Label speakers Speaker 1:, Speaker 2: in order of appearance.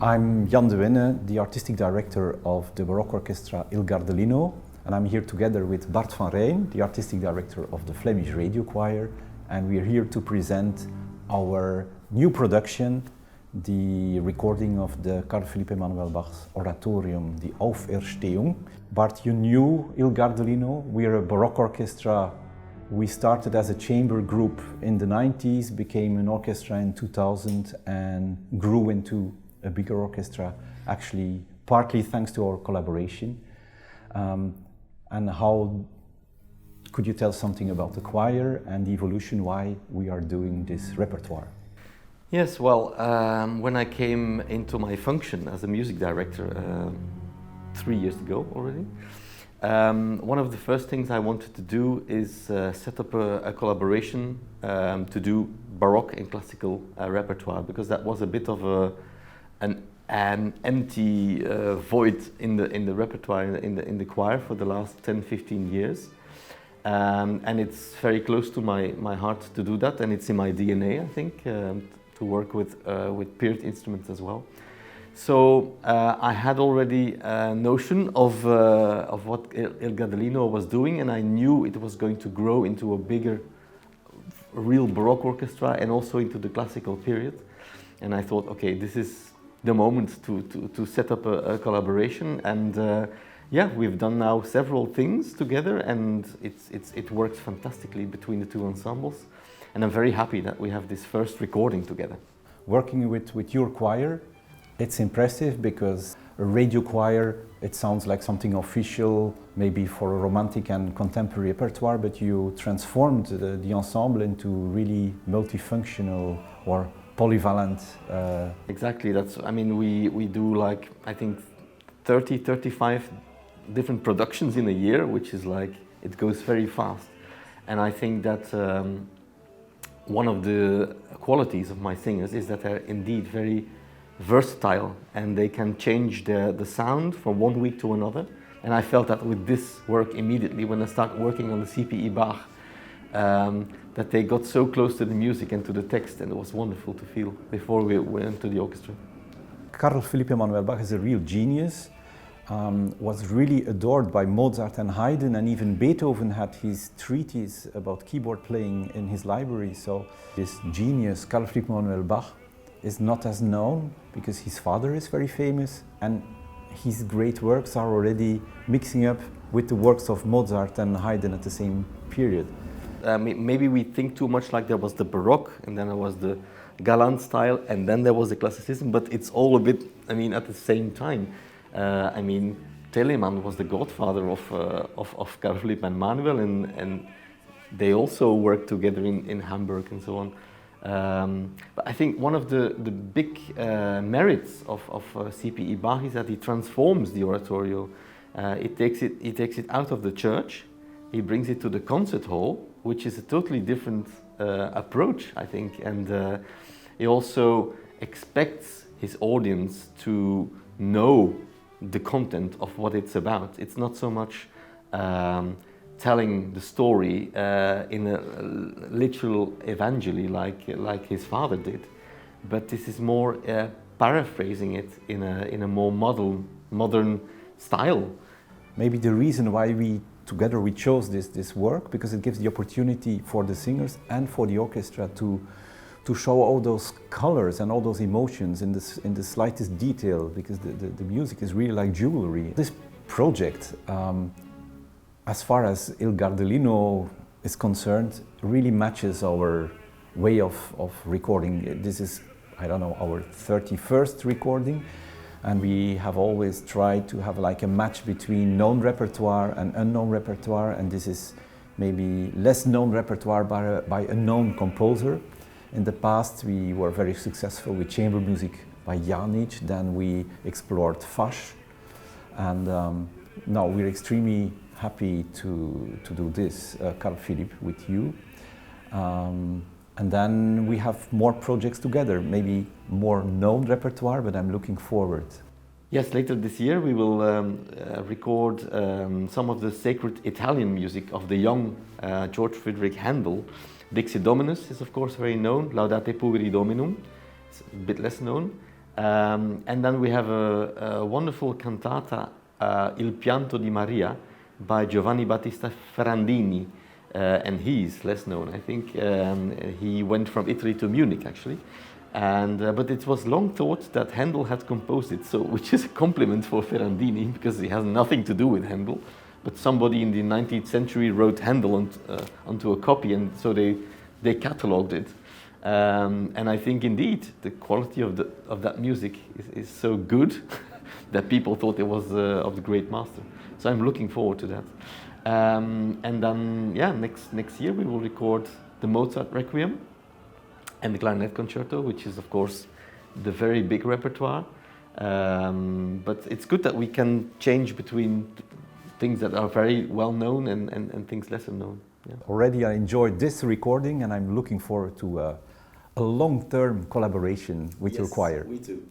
Speaker 1: I'm Jan de Winne, the artistic director of the Baroque orchestra Il Gardelino, and I'm here together with Bart van Reyn, the artistic director of the Flemish Radio Choir, and we're here to present our new production, the recording of the Carl Philipp Emanuel Bach's oratorium, the Auferstehung. Bart, you knew Il Gardelino. We're a Baroque orchestra. We started as a chamber group in the 90s, became an orchestra in 2000 and grew into a bigger orchestra, actually partly thanks to our collaboration. And how could you tell something about the choir and the evolution, why we are doing this repertoire?
Speaker 2: Yes, well, when I came into my function as a music director 3 years ago already, one of the first things I wanted to do is set up a collaboration to do Baroque and classical repertoire, because that was a bit of an empty void in the repertoire in the choir for the last 10-15 years. And it's very close to my heart to do that, and it's in my DNA, I think, to work with period instruments as well. So I had already a notion of what Il Gardelino was doing, and I knew it was going to grow into a bigger, real Baroque orchestra and also into the classical period. And I thought, okay, this is the moment to set up a collaboration, and yeah, we've done now several things together, and it works fantastically between the two ensembles, and I'm very happy that we have this first recording together.
Speaker 1: Working with your choir, it's impressive because a radio choir, it sounds like something official, maybe for a romantic and contemporary repertoire, but you transformed the ensemble into really multifunctional or polyvalent.
Speaker 2: Exactly, I mean, we do like, I think 35 different productions in a year, which is like, it goes very fast. And I think that one of the qualities of my singers is that they're indeed very versatile, and they can change the sound from one week to another. And I felt that with this work immediately when I started working on the CPE Bach, that they got so close to the music and to the text, and it was wonderful to feel before we went to the orchestra.
Speaker 1: Carl Philipp Emanuel Bach is a real genius, was really adored by Mozart and Haydn, and even Beethoven had his treatise about keyboard playing in his library. So this genius, Carl Philipp Emanuel Bach, is not as known because his father is very famous, and his great works are already mixing up with the works of Mozart and Haydn at the same period.
Speaker 2: Maybe we think too much, like there was the Baroque, and then there was the Galant style, and then there was the Classicism, but it's all a bit, I mean, at the same time. I mean, Telemann was the godfather of Carl Philipp and Manuel, and they also worked together in Hamburg and so on. But I think one of the big merits of CPE Bach is that he transforms the oratorio. He takes it out of the church, he brings it to the concert hall, which is a totally different approach, I think, and he also expects his audience to know the content of what it's about. It's not so much telling the story in a literal evangely like his father did, but this is more paraphrasing it in a more modern style.
Speaker 1: Maybe the reason why we chose this work, because it gives the opportunity for the singers and for the orchestra to show all those colors and all those emotions in the slightest detail, because the music is really like jewelry. This project, as far as Il Gardelino is concerned, really matches our way of recording. This is, I don't know, our 31st recording, and we have always tried to have like a match between known repertoire and unknown repertoire, and this is maybe less known repertoire by a known composer. In the past we were very successful with chamber music by Janic, then we explored Fasch, and now we're extremely happy to do this, Carl Philipp, with you. And then we have more projects together, maybe more known repertoire, but I'm looking forward.
Speaker 2: Yes, later this year we will record some of the sacred Italian music of the young George Friedrich Handel. Dixit Dominus is of course very known, Laudate Pueri Dominum, it's a bit less known. And then we have a wonderful cantata, Il Pianto di Maria, by Giovanni Battista Ferrandini, and he's less known, I think. He went from Italy to Munich, actually. And, but it was long thought that Handel had composed it, so, which is a compliment for Ferrandini, because he has nothing to do with Handel. But somebody in the 19th century wrote Handel onto a copy, and so they catalogued it. And I think indeed the quality of that music is so good that people thought it was of the great master. So I'm looking forward to that. And then, yeah, next year we will record the Mozart Requiem and the Clarinet Concerto, which is of course the very big repertoire. But it's good that we can change between things that are very well known and things lesser known. Yeah.
Speaker 1: Already I enjoyed this recording, and I'm looking forward to a long-term collaboration with your choir.
Speaker 2: Me too.